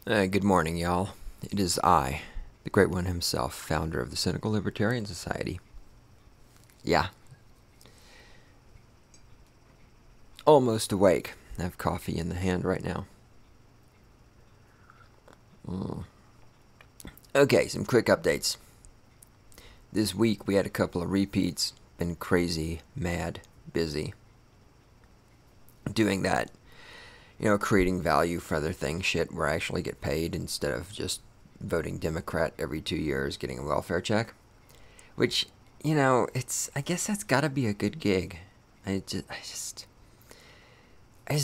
Good morning, y'all. It is I, the Great One himself, founder of the Cynical Libertarian Society. Yeah. Almost awake. I have coffee in the hand right now. Okay, some quick updates. This week we had a couple of repeats. Been crazy, mad, busy. Doing that, creating value for other things, shit where I actually get paid instead of just voting Democrat every 2 years, getting a welfare check. Which, I guess that's gotta be a good gig. I just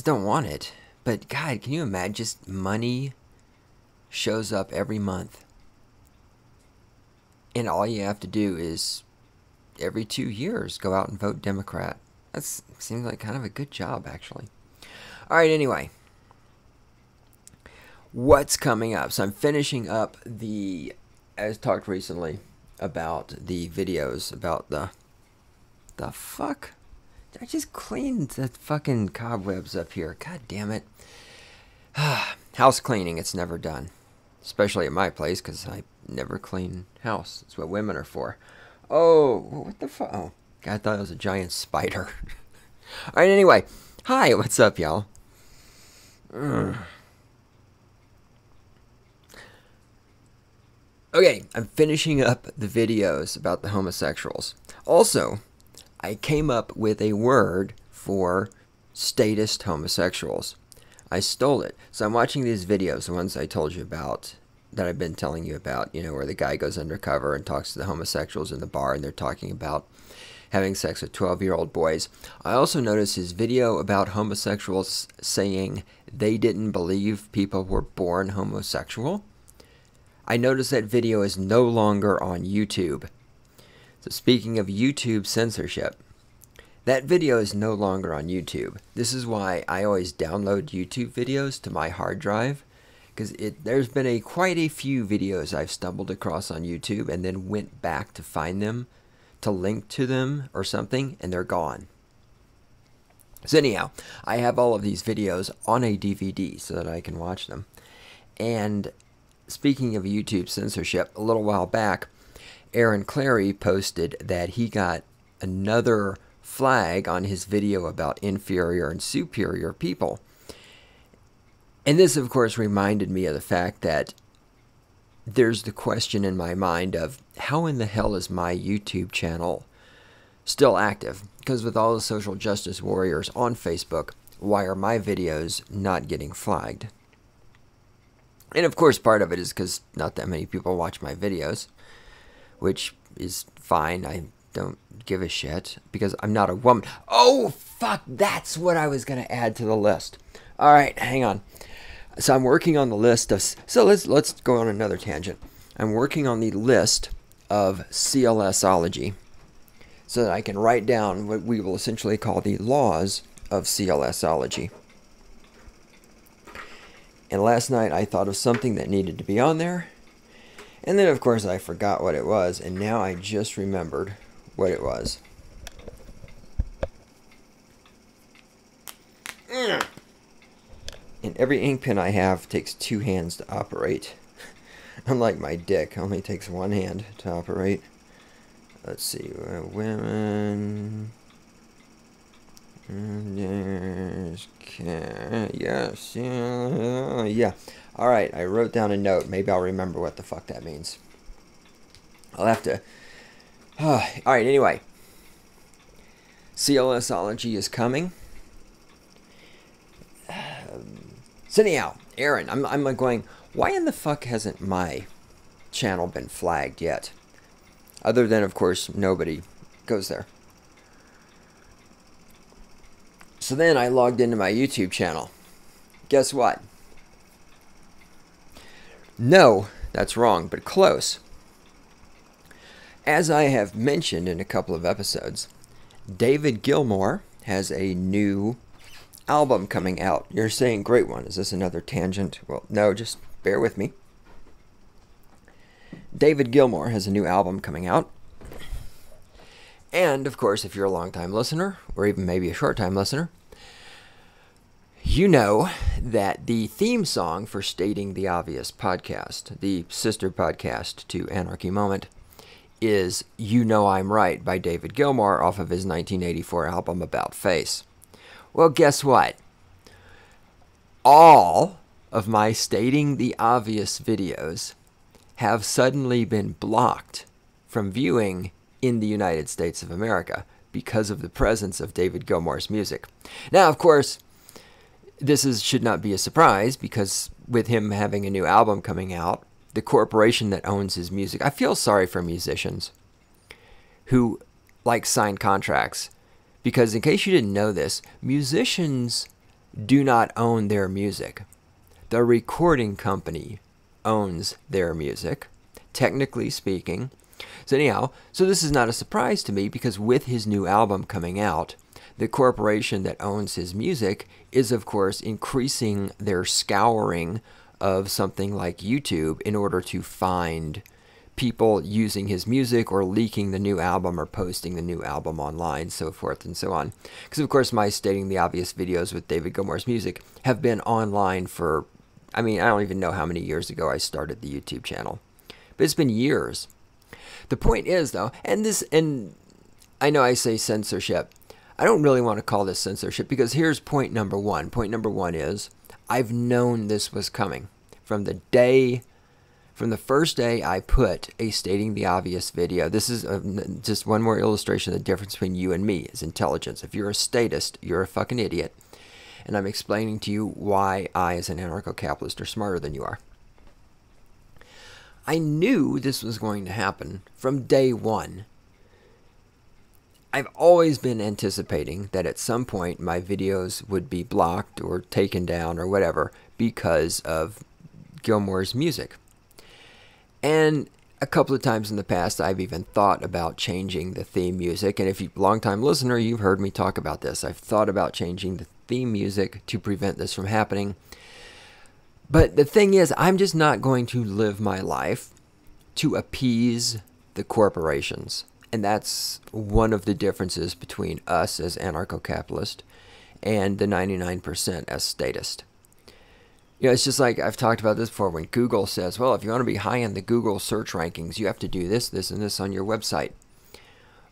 don't want it. But God, can you imagine just money shows up every month, and all you have to do is every 2 years go out and vote Democrat. That seems like kind of a good job, actually. All right, anyway, what's coming up? So I'm finishing up as talked recently about the videos about the fuck. I just cleaned the fucking cobwebs up here. God damn it. House cleaning, it's never done. Especially at my place, because I never clean house. That's what women are for. Oh, what the fuck? Oh, God, I thought it was a giant spider. Alright, anyway. Hi, what's up, y'all? Okay, I'm finishing up the videos about the homosexuals. Also, I came up with a word for statist homosexuals. I stole it. So I'm watching these videos, the ones I told you about, that I've been telling you about, where the guy goes undercover and talks to the homosexuals in the bar, and they're talking about having sex with 12-year-old boys. I also noticed his video about homosexuals saying they didn't believe people were born homosexual. I noticed that video is no longer on YouTube. So speaking of YouTube censorship, that video is no longer on YouTube. This is why I always download YouTube videos to my hard drive, because there's been quite a few videos I've stumbled across on YouTube and then went back to find them, to link to them or something, and they're gone. So anyhow, I have all of these videos on a DVD so that I can watch them. And speaking of YouTube censorship, a little while back, Aaron Clary posted that he got another flag on his video about inferior and superior people. And this, of course, reminded me of the fact that there's the question in my mind of how in the hell is my YouTube channel still active? Because with all the social justice warriors on Facebook, why are my videos not getting flagged? And of course, part of it is because not that many people watch my videos, which is fine. I don't give a shit because I'm not a woman. Oh, fuck, that's what I was going to add to the list. All right, hang on. So I'm working on the list of... So let's go on another tangent. I'm working on the list of CLSology so that I can write down what we will essentially call the laws of CLSology. And last night I thought of something that needed to be on there. And then, of course, I forgot what it was. And now I just remembered what it was. And every ink pen I have takes 2 hands to operate. Unlike my dick, only takes 1 hand to operate. Let's see. Women... Yes, yeah. Alright, I wrote down a note. Maybe I'll remember what the fuck that means. I'll have to... Alright, anyway. CLSology is coming. So anyhow, Aaron, I'm like going, why in the fuck hasn't my channel been flagged yet? Other than, of course, nobody goes there. So then I logged into my YouTube channel. Guess what? No, that's wrong, but close. As I have mentioned in a couple of episodes, David Gilmour has a new album coming out. You're saying, great one. Is this another tangent? Well, no, just bear with me. David Gilmour has a new album coming out. And, of course, if you're a long-time listener, or even maybe a short-time listener, You know that the theme song for Stating the Obvious podcast, the sister podcast to Anarchy Moment, is You Know I'm Right by David Gilmour off of his 1984 album About Face. Well, guess what? All of my Stating the Obvious videos have suddenly been blocked from viewing in the United States of America because of the presence of David Gilmour's music. Now, of course, this should not be a surprise because with him having a new album coming out, the corporation that owns his music, I feel sorry for musicians who sign contracts because in case you didn't know this, musicians do not own their music. The recording company owns their music, technically speaking. So anyhow, this is not a surprise to me because with his new album coming out, the corporation that owns his music is, of course, increasing their scouring of something like YouTube in order to find people using his music or leaking the new album or posting the new album online, so forth and so on. Because, of course, my Stating the Obvious videos with David Gilmour's music have been online for, I don't even know how many years ago I started the YouTube channel. But it's been years. The point is, though, and I know I say censorship. I don't really want to call this censorship because here's point number one. Point number one is I've known this was coming from the first day I put a Stating the Obvious video. This is just one more illustration of the difference between you and me is intelligence. If you're a statist, you're a fucking idiot. And I'm explaining to you why I, as an anarcho-capitalist, are smarter than you are. I knew this was going to happen from day one. I've always been anticipating that at some point my videos would be blocked or taken down or whatever because of Gilmour's music. And a couple of times in the past I've even thought about changing the theme music. And if you're a long-time listener, you've heard me talk about this. I've thought about changing the theme music to prevent this from happening. But the thing is, I'm just not going to live my life to appease the corporations. And that's one of the differences between us as anarcho-capitalist and the 99% as statist. You know, it's just like I've talked about this before when Google says, well, if you want to be high in the Google search rankings, you have to do this, this, and this on your website.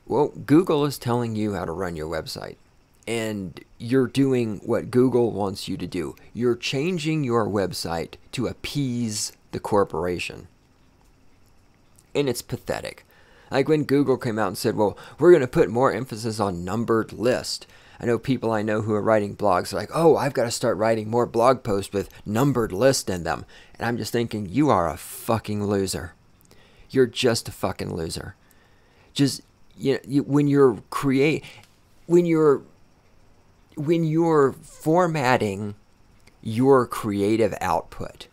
Well, Google is telling you how to run your website. And you're doing what Google wants you to do. You're changing your website to appease the corporation. And it's pathetic. Like when Google came out and said, well, we're going to put more emphasis on numbered list. I know people I know who are writing blogs are like, oh, I've got to start writing more blog posts with numbered list in them. And I'm just thinking, you are a fucking loser. You're just a fucking loser. Just, when you're formatting your creative output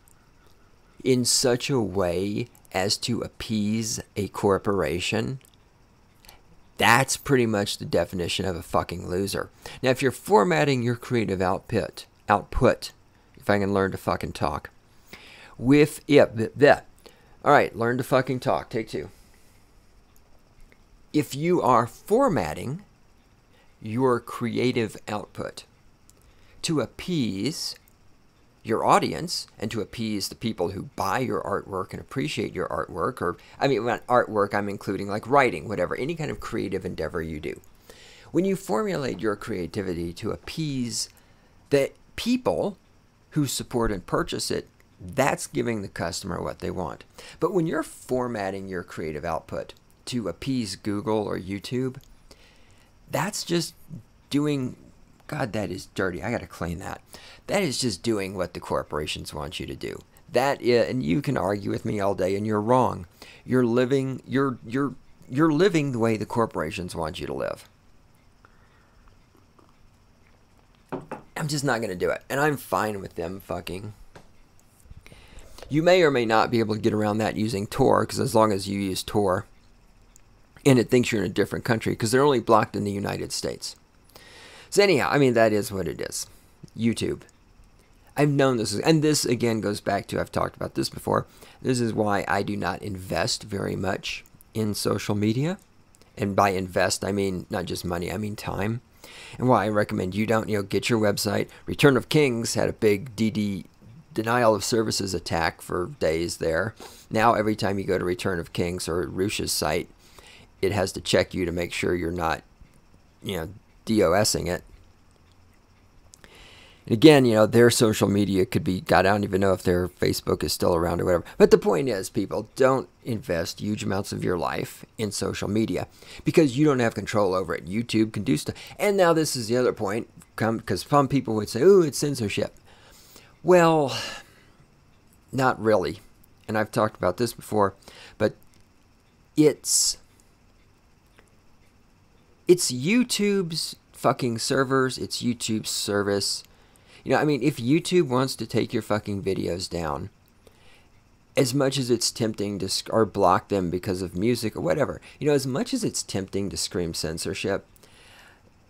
in such a way as to appease a corporation, that's pretty much the definition of a fucking loser. Now, if you're formatting your creative output, if I can learn to fucking talk, all right, learn to fucking talk, take two. If you are formatting your creative output to appease your audience and to appease the people who buy your artwork and appreciate your artwork, or when artwork I'm including like writing, whatever, any kind of creative endeavor you do. When you formulate your creativity to appease the people who support and purchase it, that's giving the customer what they want. But when you're formatting your creative output to appease Google or YouTube, that's just doing, God, that is dirty. I got to clean that. That is just doing what the corporations want you to do. That is, and you can argue with me all day, and you're wrong. You're living the way the corporations want you to live. I'm just not going to do it, and I'm fine with them fucking. You may or may not be able to get around that using Tor, because as long as you use Tor, and it thinks you're in a different country, because they're only blocked in the United States. So anyhow, that is what it is. YouTube. I've known this, and this again goes back to, I've talked about this before, this is why I do not invest very much in social media. And by invest, I mean not just money, I mean time. And why I recommend you don't, get your website. Return of Kings had a big denial of services attack for days there. Now every time you go to Return of Kings or Rush's site, it has to check you to make sure you're not, DOSing it. And again, their social media could be, God, I don't even know if their Facebook is still around or whatever. But the point is, people, don't invest huge amounts of your life in social media because you don't have control over it. YouTube can do stuff. And now this is the other point, because some people would say, oh, it's censorship. Well, not really. And I've talked about this before, but it's YouTube's fucking servers. It's YouTube's service. If YouTube wants to take your fucking videos down, as much as it's tempting to, or block them because of music or whatever, as much as it's tempting to scream censorship,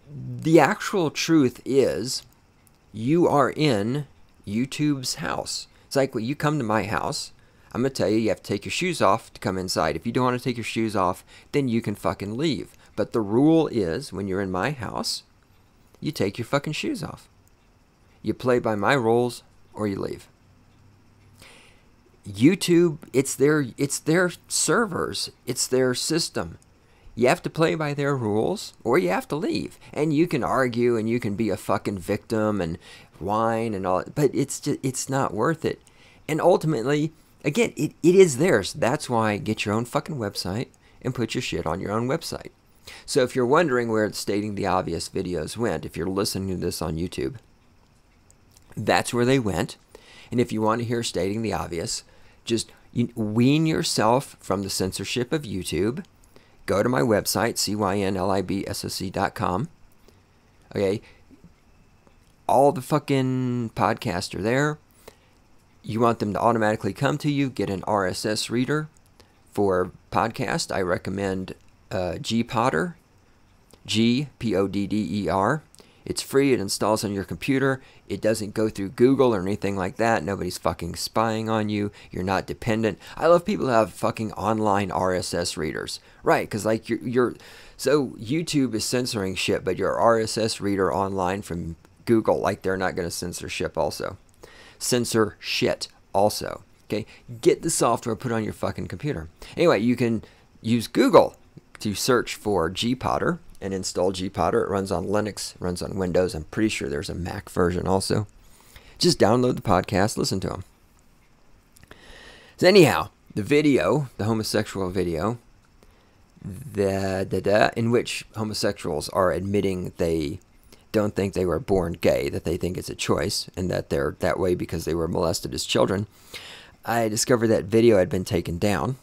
the actual truth is you are in YouTube's house. It's like when you come to my house, I'm going to tell you, you have to take your shoes off to come inside. If you don't want to take your shoes off, then you can fucking leave. But the rule is, when you're in my house, you take your fucking shoes off. You play by my rules, or you leave. YouTube, it's their servers. It's their system. You have to play by their rules, or you have to leave. And you can argue, and you can be a fucking victim, and whine, and all. But it's not worth it. And ultimately, again, it is theirs. That's why get your own fucking website, and put your shit on your own website. So if you're wondering where the Stating the Obvious videos went, if you're listening to this on YouTube, that's where they went. And if you want to hear Stating the Obvious, just wean yourself from the censorship of YouTube. Go to my website, cynlibsoc.com. Okay. All the fucking podcasts are there. You want them to automatically come to you. Get an RSS reader for podcast. I recommend Gpodder. Gpodder. It's free. It installs on your computer. It doesn't go through Google or anything like that. Nobody's fucking spying on you. You're not dependent. I love people who have fucking online RSS readers. Right, because like you're so YouTube is censoring shit, but your RSS reader online from Google, like they're not going to censor shit also. Censor shit also. Okay, get the software put on your fucking computer. Anyway, you can use Google to search for Gpodder and install Gpodder. It runs on Linux, runs on Windows. I'm pretty sure there's a Mac version also. Just download the podcast, listen to them. So anyhow, the video, the homosexual video, in which homosexuals are admitting they don't think they were born gay, that they think it's a choice, and that they're that way because they were molested as children. I discovered that video had been taken down.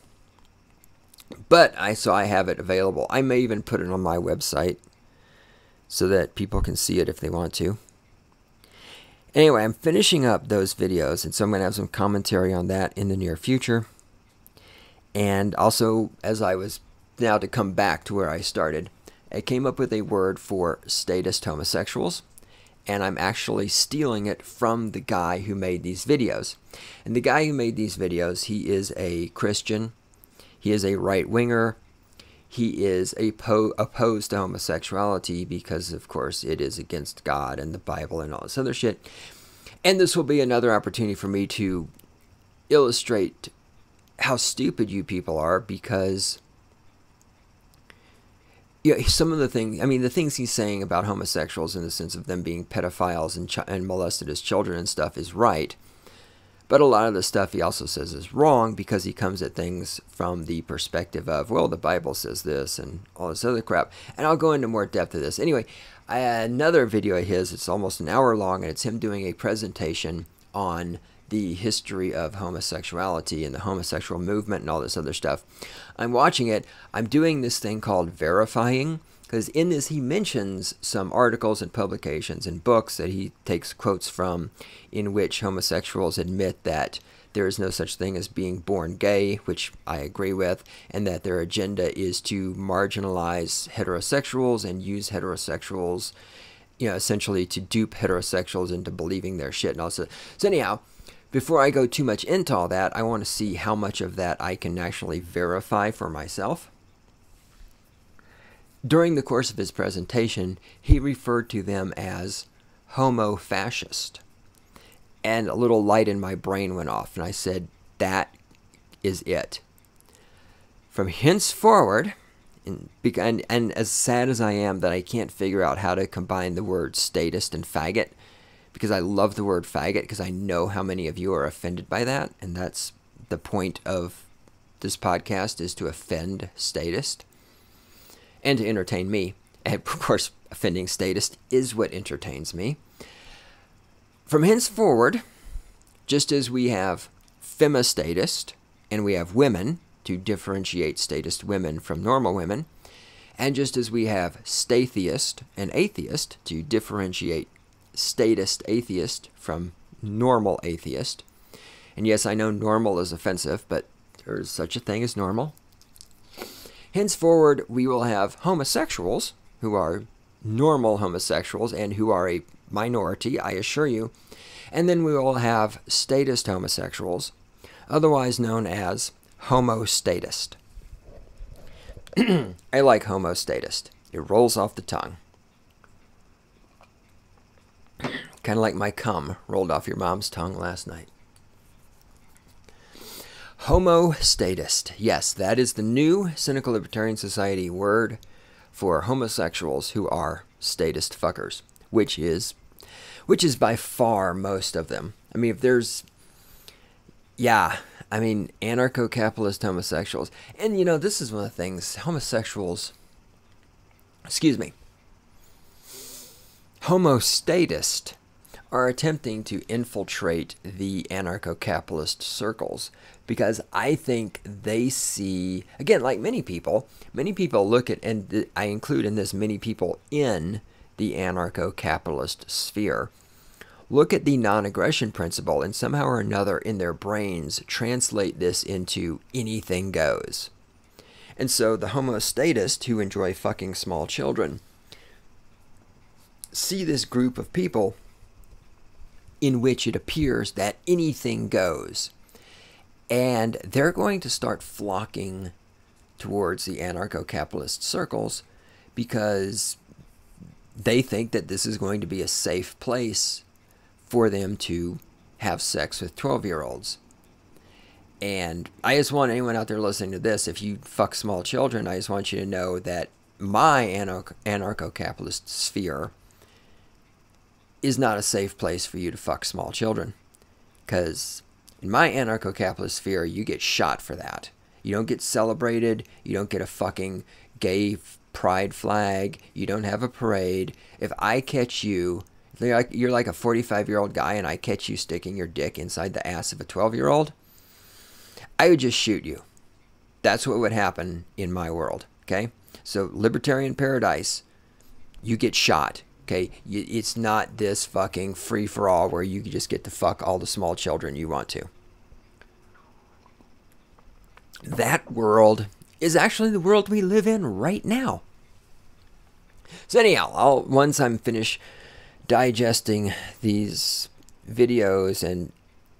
But I have it available. I may even put it on my website so that people can see it if they want to. Anyway, I'm finishing up those videos, and so I'm going to have some commentary on that in the near future. And also, as I was now to come back to where I started, I came up with a word for statist homosexuals, and I'm actually stealing it from the guy who made these videos. And the guy who made these videos, he is a Christian. He is a right-winger. He is opposed to homosexuality because, of course, it is against God and the Bible and all this other shit. And this will be another opportunity for me to illustrate how stupid you people are, because some of the things, the things he's saying about homosexuals in the sense of them being pedophiles and molested as children and stuff is right. But a lot of the stuff he also says is wrong because he comes at things from the perspective of, well, the Bible says this and all this other crap. And I'll go into more depth of this. Anyway, another video of his, it's almost an hour long, and it's him doing a presentation on the history of homosexuality and the homosexual movement and all this other stuff. I'm watching it. I'm doing this thing called verifying, because in this he mentions some articles and publications and books that he takes quotes from, in which homosexuals admit that there is no such thing as being born gay, which I agree with, and that their agenda is to marginalize heterosexuals and use heterosexuals, essentially to dupe heterosexuals into believing their shit and all that. So anyhow, before I go too much into all that, I want to see how much of that I can actually verify for myself. during the course of his presentation, he referred to them as homo-fascist. And a little light in my brain went off, and I said, that is it. From henceforward, and as sad as I am that I can't figure out how to combine the word statist and faggot, because I love the word faggot, because I know how many of you are offended by that, and that's the point of this podcast, is to offend statist and to entertain me. And of course, offending statist is what entertains me. From henceforward, just as we have femistatist and we have women to differentiate statist women from normal women, and just as we have statheist and atheist to differentiate statist atheist from normal atheist. And yes, I know normal is offensive, but there is such a thing as normal. Henceforward, we will have homosexuals, who are normal homosexuals and who are a minority, I assure you. And then we will have statist homosexuals, otherwise known as homostatist. I like homostatist. It rolls off the tongue. Kind of like my cum rolled off your mom's tongue last night. Homostatist. Yes, that is the new Cynical Libertarian Society word for homosexuals who are statist fuckers, which is by far most of them. I mean, if there's, yeah, I mean, anarcho-capitalist homosexuals. And, you know, this is one of the things, homosexuals, excuse me, homostatists are attempting to infiltrate the anarcho-capitalist circles, because I think they see, again, like many people look at, and I include in this many people in the anarcho-capitalist sphere, look at the non-aggression principle and somehow or another in their brains translate this into anything goes. And so the homostatists who enjoy fucking small children see this group of people in which it appears that anything goes. And they're going to start flocking towards the anarcho-capitalist circles because they think that this is going to be a safe place for them to have sex with 12-year-olds. And I just want anyone out there listening to this, if you fuck small children, I just want you to know that my anarcho-capitalist sphere is not a safe place for you to fuck small children. Because in my anarcho-capitalist sphere, you get shot for that. You don't get celebrated. You don't get a fucking gay pride flag. You don't have a parade. If I catch you, if you're like a 45-year-old guy and I catch you sticking your dick inside the ass of a 12-year-old, I would just shoot you. That's what would happen in my world, okay? So libertarian paradise, you get shot, okay? It's not this fucking free-for-all where you just get to fuck all the small children you want to. That world is actually the world we live in right now. So anyhow, once I'm finished digesting these videos and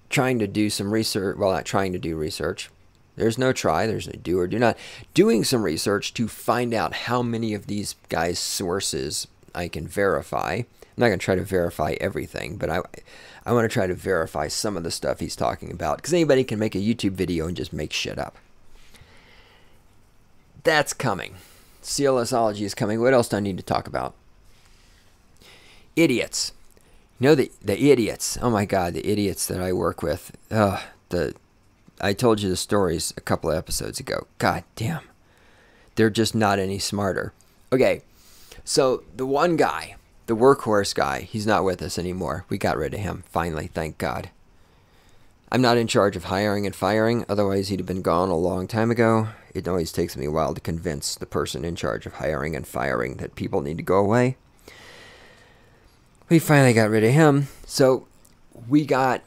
trying to do some research, well, not trying to do research, there's no try, there's no do or do not, doing some research to find out how many of these guys' sources I can verify. I'm not going to try to verify everything, but I want to try to verify some of the stuff he's talking about, because anybody can make a YouTube video and just make shit up. That's coming. CLSology is coming. What else do I need to talk about? Idiots. You know, the idiots. Oh my God, the idiots that I work with. I told you the stories a couple of episodes ago. God damn. They're just not any smarter. Okay, so the one guy, the workhorse guy, he's not with us anymore. We got rid of him, finally, thank God. I'm not in charge of hiring and firing, otherwise he'd have been gone a long time ago. It always takes me a while to convince the person in charge of hiring and firing that people need to go away. We finally got rid of him, so we got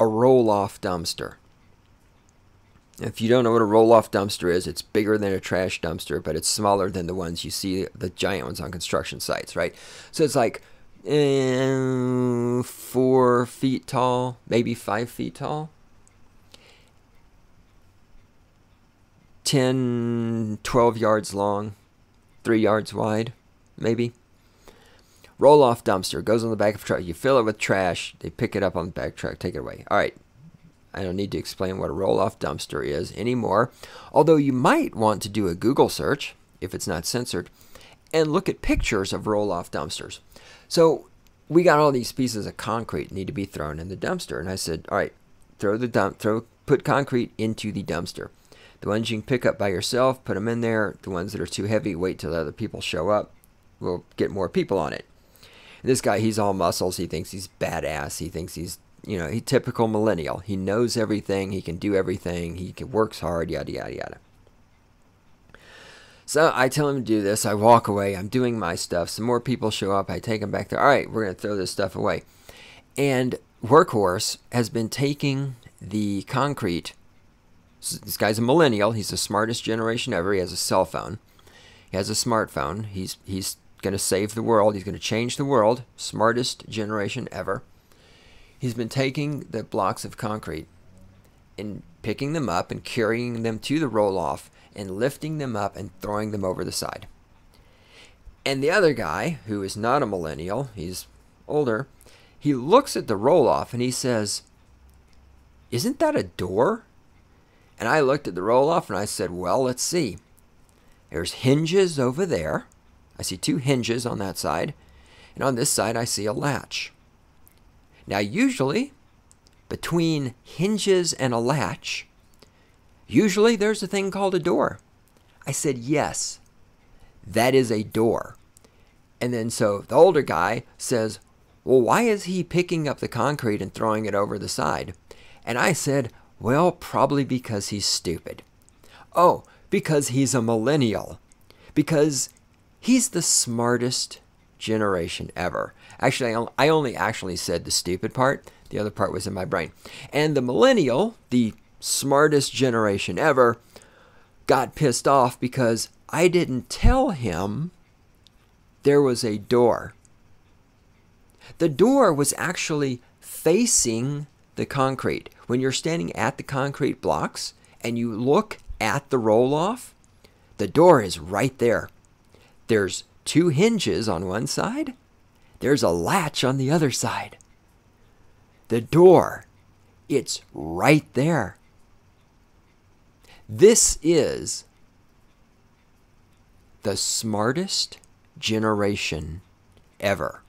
a roll-off dumpster. If you don't know what a roll-off dumpster is, it's bigger than a trash dumpster, but it's smaller than the ones you see, the giant ones on construction sites, right? So it's like 4 feet tall, maybe 5 feet tall. 10, 12 yards long. 3 yards wide, maybe. Roll-off dumpster goes on the back of a truck. You fill it with trash. They pick it up on the back truck, take it away. All right. I don't need to explain what a roll-off dumpster is anymore. Although you might want to do a Google search, if it's not censored, and look at pictures of roll-off dumpsters. So we got all these pieces of concrete need to be thrown in the dumpster. And I said, all right, put concrete into the dumpster. The ones you can pick up by yourself, put them in there. The ones that are too heavy, wait till the other people show up. We'll get more people on it. And this guy, he's all muscles. He thinks he's badass. He thinks he's, he's typical millennial. He knows everything. He can do everything. He works hard, yada, yada, yada. So I tell him to do this. I walk away. I'm doing my stuff. Some more people show up. I take them back there. All right, we're going to throw this stuff away. And Workhorse has been taking the concrete. This guy's a millennial. He's the smartest generation ever. He has a cell phone. He has a smartphone. He's going to save the world. He's going to change the world. Smartest generation ever. He's been taking the blocks of concrete and picking them up and carrying them to the roll-off and lifting them up and throwing them over the side. And the other guy, who is not a millennial, he's older, he looks at the roll-off and he says, "Isn't that a door?" And I looked at the roll-off and I said, well, let's see. There's hinges over there. I see 2 hinges on that side. And on this side, I see a latch. Now, usually, between hinges and a latch, usually there's a thing called a door. I said, yes, that is a door. And then so the older guy says, well, why is he picking up the concrete and throwing it over the side? And I said, well, probably because he's stupid. Oh, because he's a millennial. Because he's the smartest generation ever. Actually, I only actually said the stupid part. The other part was in my brain. And the millennial, the smartest generation ever, got pissed off because I didn't tell him there was a door. The door was actually facing the concrete. When you're standing at the concrete blocks and you look at the roll-off, the door is right there. There's 2 hinges on one side. There's a latch on the other side. The door, it's right there. This is the smartest generation ever.